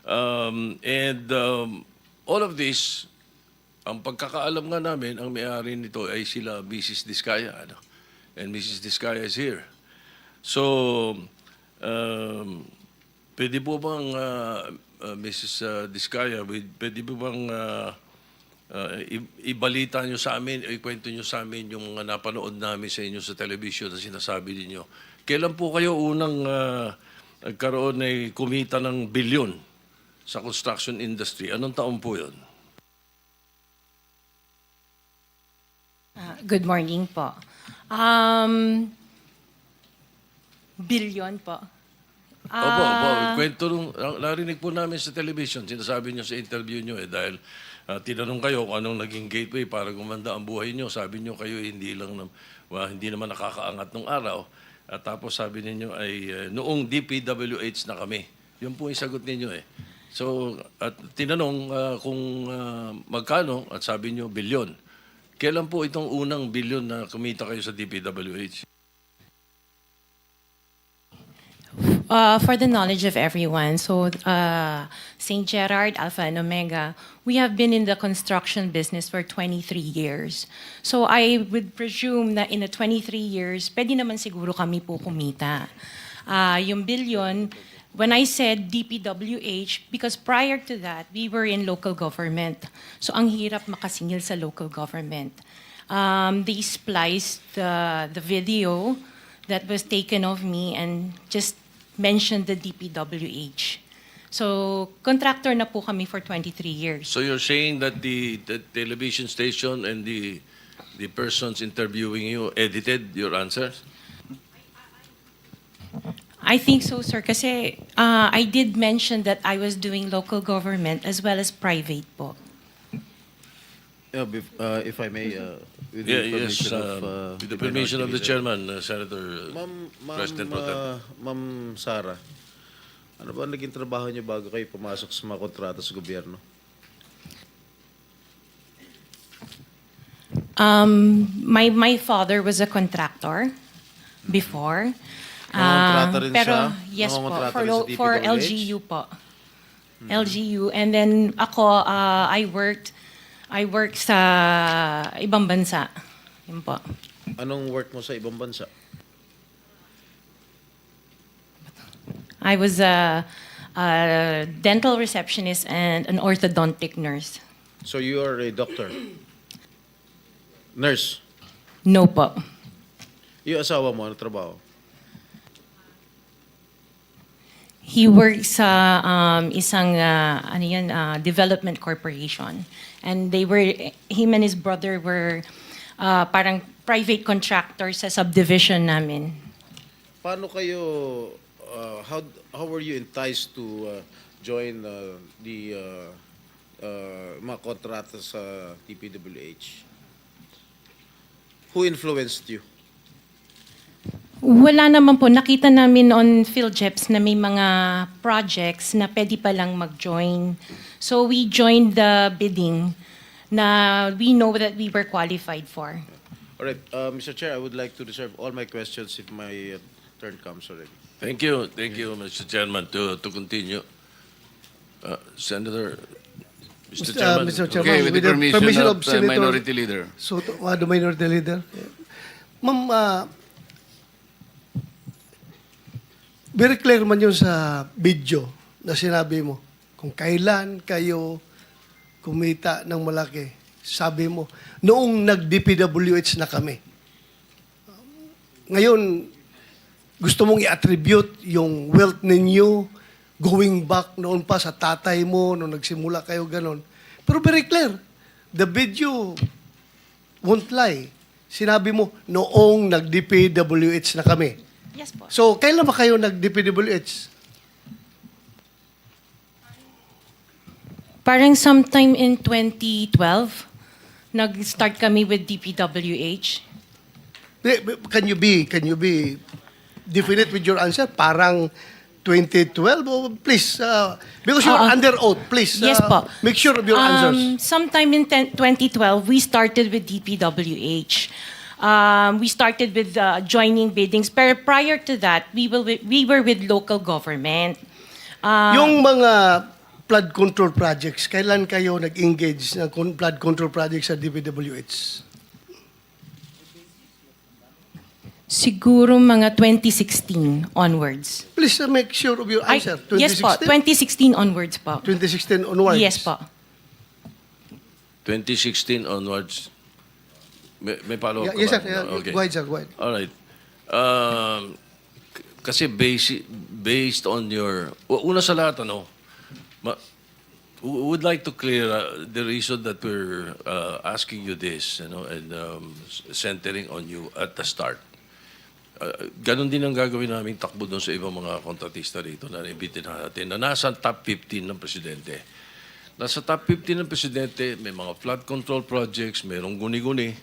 All of this, ang pagkakaalam nga namin, ang may-ari nito ay sila Mrs. Diskaya. Ano? And Mrs. Diskaya is here. So, pwede po bang, Mrs. Diskaya, pwede po bang ibalita nyo sa amin, o ikwento nyo sa amin yung mga napanood namin sa inyo sa television na sinasabi ninyo. Kailan po kayo unang nagkaroon ay kumita ng bilyon sa construction industry? Anong taon po yun? Good morning po. Billion po. Opo. Kwento nung, narinig po namin sa television, sinasabi nyo sa interview nyo dahil tinanong kayo kung anong naging gateway para gumanda ang buhay nyo. Sabi nyo kayo hindi naman nakakaangat nung araw. At tapos sabi ninyo ay noong DPWH na kami. Yun po yung sagot ninyo eh. So, at tinanong kung magkano at sabi nyo bilyon. Kailan po itong unang bilyon na kumita kayo sa DPWH? For the knowledge of everyone, so St. Gerard, Alpha and Omega, we have been in the construction business for 23 years. So I would presume na in the 23 years, pwede naman siguro kami po kumita. Yung billion, when I said DPWH, because prior to that, we were in local government. So ang hirap makasingil sa local government. They spliced the video that was taken of me and just mentioned the DPWH. So, contractor na po kami for 23 years. So you're saying that the television station and the persons interviewing you edited your answers? I think so, sir, kasi I did mention that I was doing local government as well as private po. Yeah, if I may, with With the permission of the chairman, Senator Ma'am, President Pro Tem. Ma'am Sara, ano ba naging trabaho niyo bago kayo pumasok sa mga kontrata sa gobyerno? My father was a contractor before. Nangongontrata rin Pero siya? yes po, Nangongontrata for, rin sa for DPWH? LGU po. LGU. And then ako, I worked sa ibang bansa. Yun po. Anong work mo sa ibang bansa? I was a dental receptionist and an orthodontic nurse. So you are a doctor? Nurse? No po. Yung asawa mo, ano trabaho? He works sa isang development corporation. And him and his brother were parang private contractors sa subdivision namin. Paano kayo, how were you enticed to join the mga kontrata sa DPWH? Who influenced you? Wala naman po. Nakita namin on PhilJeps na may mga projects na pwede palang mag-join. So we joined the bidding na we know that we were qualified for. All right, Mr. Chair, I would like to reserve all my questions if my turn comes already. Thank you, Mr. Chairman, to continue. Senator, Mr. Chairman. Mr. Chairman, Okay, with the permission of the Senator Minority Leader. Soto, the Minority Leader. Ma'am, very clear man yun sa video na sinabi mo. Kung kailan kayo kumita ng malaki, sabi mo, noong nag-DPWH na kami. Ngayon, gusto mong i-attribute yung wealth ninyo going back noon pa sa tatay mo, noong nagsimula kayo ganon. Pero very clear, the video won't lie. Sinabi mo, noong nag-DPWH na kami. Yes po. So, kailan ba kayo nag-DPWH? Parang sometime in 2012, nag-start kami with DPWH. Can you be definite with your answer? Parang 2012? Oh, please, because you're under oath, please. Yes po. Make sure of your answers. Sometime in 2012, we started with DPWH. We started with joining biddings. Pero prior to that, we were with local government. Yung mga flood control projects, kailan kayo nag-engage ng flood control projects sa DPWH? Siguro mga 2016 onwards. Please make sure of your answer. Yes po, 2016 onwards po. 2016 onwards? Yes po. 2016 onwards. May follow-up Yeah, yes, ka sir. ba? Yeah, Okay. Go ahead, sir. Go ahead. All right. Kasi based on your... Una sa lahat, would like to clear the reason that we're asking you this, and centering on you at the start. Ganon din ang gagawin namin takbo doon sa ibang mga kontratista rito na imbitin natin na nasa top 15 ng presidente. Nasa top 15 ng presidente, may mga flood control projects, merong guni-guni,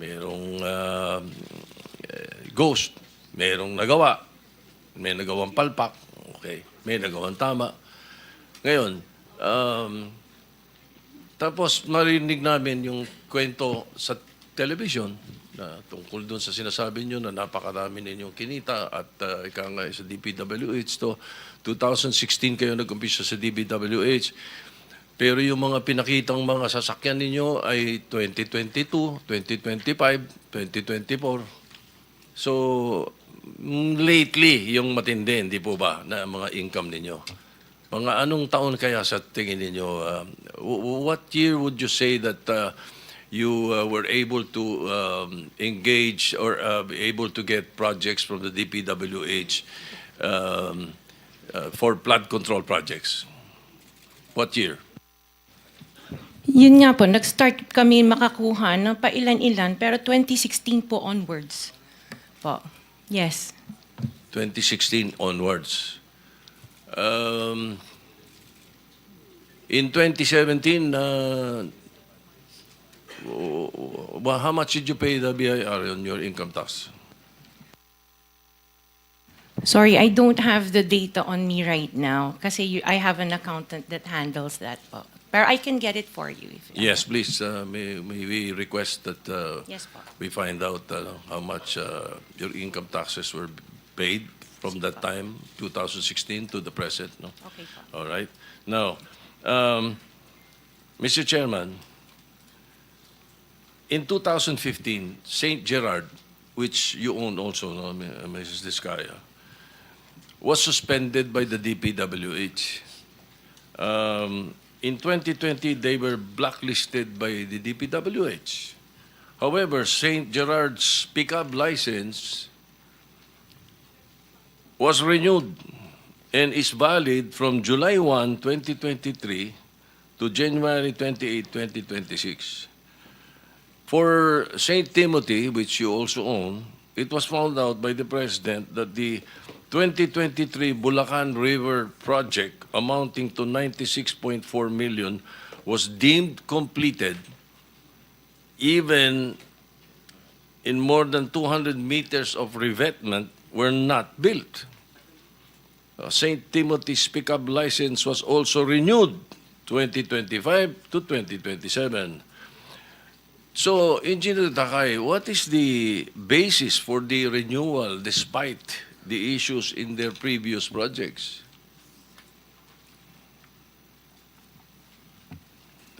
merong ghost, merong nagawa, may nagawang palpak, okay, may nagawang tama. Ngayon, tapos marinig namin yung kwento sa television na tungkol doon sa sinasabi nyo na napakarami ninyong kinita at ika nga sa DPWH to 2016 kayo nag-umpisa sa DPWH. Pero yung mga pinakitang mga sasakyan ninyo ay 2022, 2025, 2024. So, lately, yung matindi, hindi po ba, na mga income ninyo? Mga anong taon kaya sa tingin ninyo? What year would you say that you were able to engage or be able to get projects from the DPWH for flood control projects? What year? Yun nga po, nag-start kami makakuha ng pailan-ilan, pero 2016 po onwards. Po. Yes. 2016 onwards. In 2017, how much did you pay the BIR on your income tax? Sorry, I don't have the data on me right now kasi I have an accountant that handles that po. Pero I can get it for you. Yes, please. May we request that Yes po. we find out how much your income taxes were paid from that time, 2016 to the present. No? Okay po. All right. Now, Mr. Chairman, in 2015, St. Gerard, which you own also, no, Mrs. Discaya, was suspended by the DPWH. In 2020, they were blacklisted by the DPWH. However, St. Gerard's pickup license was renewed and is valid from July 1, 2023 to January 28, 2026. For St. Timothy, which you also own, it was found out by the President that the 2023 Bulacan River project amounting to 96.4 million was deemed completed even in more than 200 meters of revetment were not built. St. Timothy's pickup license was also renewed 2025 to 2027. So, Engineer Takay, what is the basis for the renewal despite the issues in their previous projects?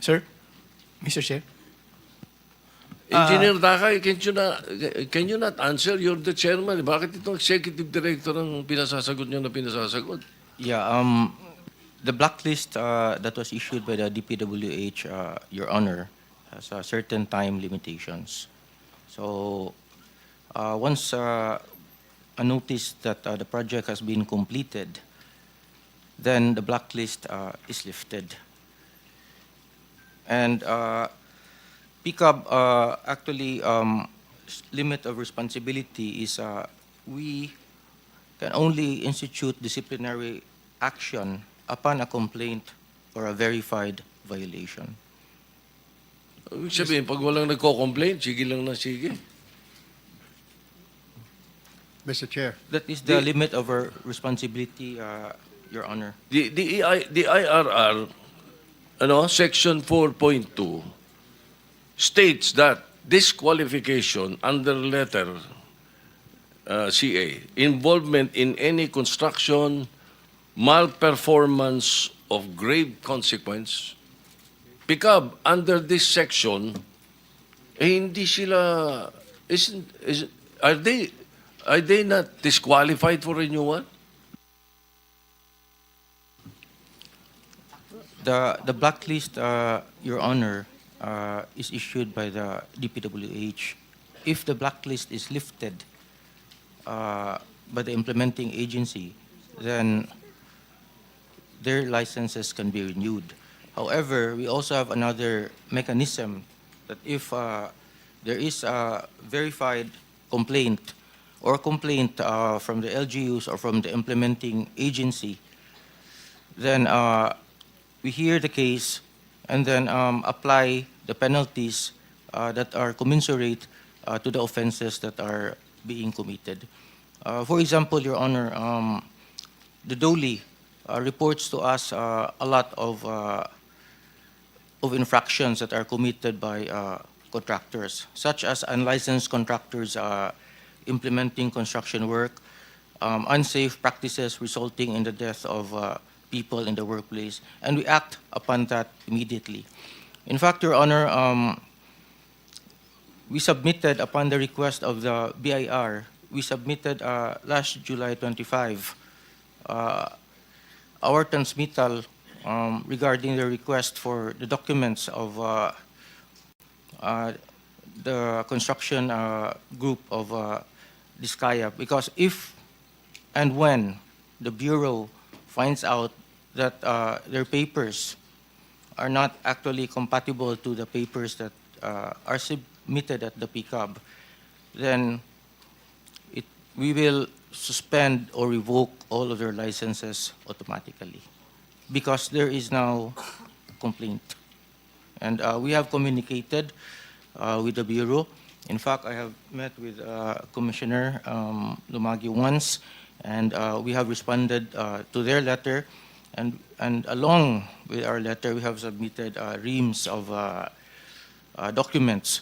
Sir? Mr. Chair? Engineer Takay, can you not answer? You're the chairman. Bakit itong executive director ang pinasasagot nyo na pinasasagot? Yeah, the blacklist that was issued by the DPWH, Your Honor, has certain time limitations. So, once a notice that the project has been completed, then the blacklist is lifted. And PICAB actually limit of responsibility is we can only institute disciplinary action upon a complaint or a verified violation. Ibig sabihin, pag walang nagko-complain, sige lang na sige. Mr. Chair. That is the limit of our responsibility, Your Honor. The IRR, Section 4.2, states that disqualification under letter CA, involvement in any construction, malperformance of grave consequence, PICAB, under this section, hindi sila, are they not disqualified for renewal? The blacklist, Your Honor, is issued by the DPWH. If the blacklist is lifted by the implementing agency, then their licenses can be renewed. However, we also have another mechanism that if there is a verified complaint or complaint from the LGUs or from the implementing agency, then we hear the case and then apply the penalties that are commensurate to the offenses that are being committed. For example, Your Honor, the DOLE reports to us a lot of infractions that are committed by contractors, such as unlicensed contractors implementing construction work, unsafe practices resulting in the death of people in the workplace, and we act upon that immediately. In fact, Your Honor, we submitted, upon the request of the BIR, we submitted last July 25 our transmittal regarding the request for the documents of the construction group of Diskaya, because if and when the Bureau finds out that their papers are not actually compatible to the papers that are submitted at the PCAB, then we will suspend or revoke all of their licenses automatically because there is now complaint. And we have communicated with the Bureau. In fact, I have met with Commissioner Lumagi once, and we have responded to their letter. And along with our letter, we have submitted reams of documents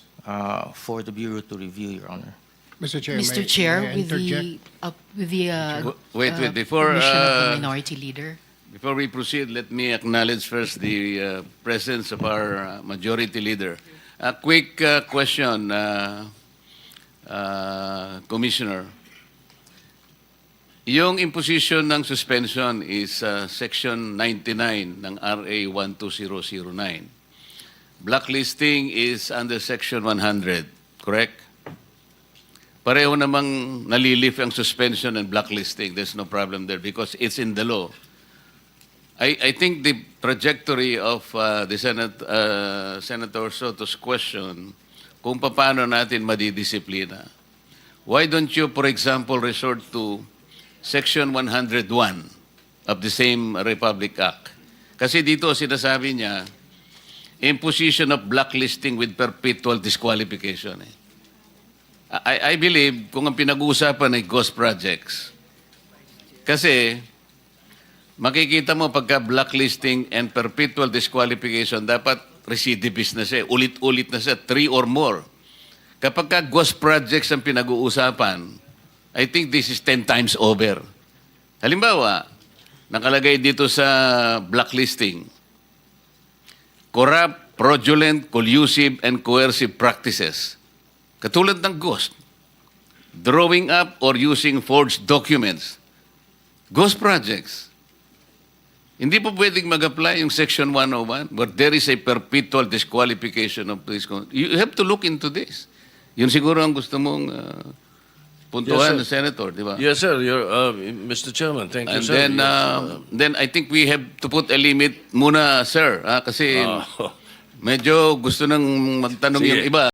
for the Bureau to review, Your Honor. Mr. Chair, Mr. Chair, may I with the Wait, before permission of the Minority Leader. before we proceed, let me acknowledge first the presence of our Majority Leader. A quick question, Commissioner. Yung imposition ng suspension is Section 99 ng RA 12009. Blacklisting is under Section 100, correct? Pareho namang nalilift ang suspension and blacklisting. There's no problem there because it's in the law. I think the trajectory of the Senator Soto's question, kung paano natin madidisiplina. Why don't you, for example, resort to Section 101 of the same Republic Act? Kasi dito sinasabi niya, imposition of blacklisting with perpetual disqualification. I believe kung ang pinag-uusapan ay ghost projects. Kasi makikita mo pagka blacklisting and perpetual disqualification, dapat recidivist na siya, ulit-ulit na siya, 3 or more. Kapag ka ghost projects ang pinag-uusapan, I think this is 10 times over. Halimbawa, nakalagay dito sa blacklisting, corrupt, fraudulent, collusive, and coercive practices. Katulad ng ghost, drawing up or using forged documents. Ghost projects. Hindi po pwedeng mag-apply yung Section 101 where there is a perpetual disqualification of this. You have to look into this. Yun siguro ang gusto mong puntuhan Yes, ng Senator, di ba? Yes, sir. Mr. Chairman, thank you, And sir. then I think we have to put a limit muna, sir. Kasi medyo gusto nang magtanong Sige. yung iba.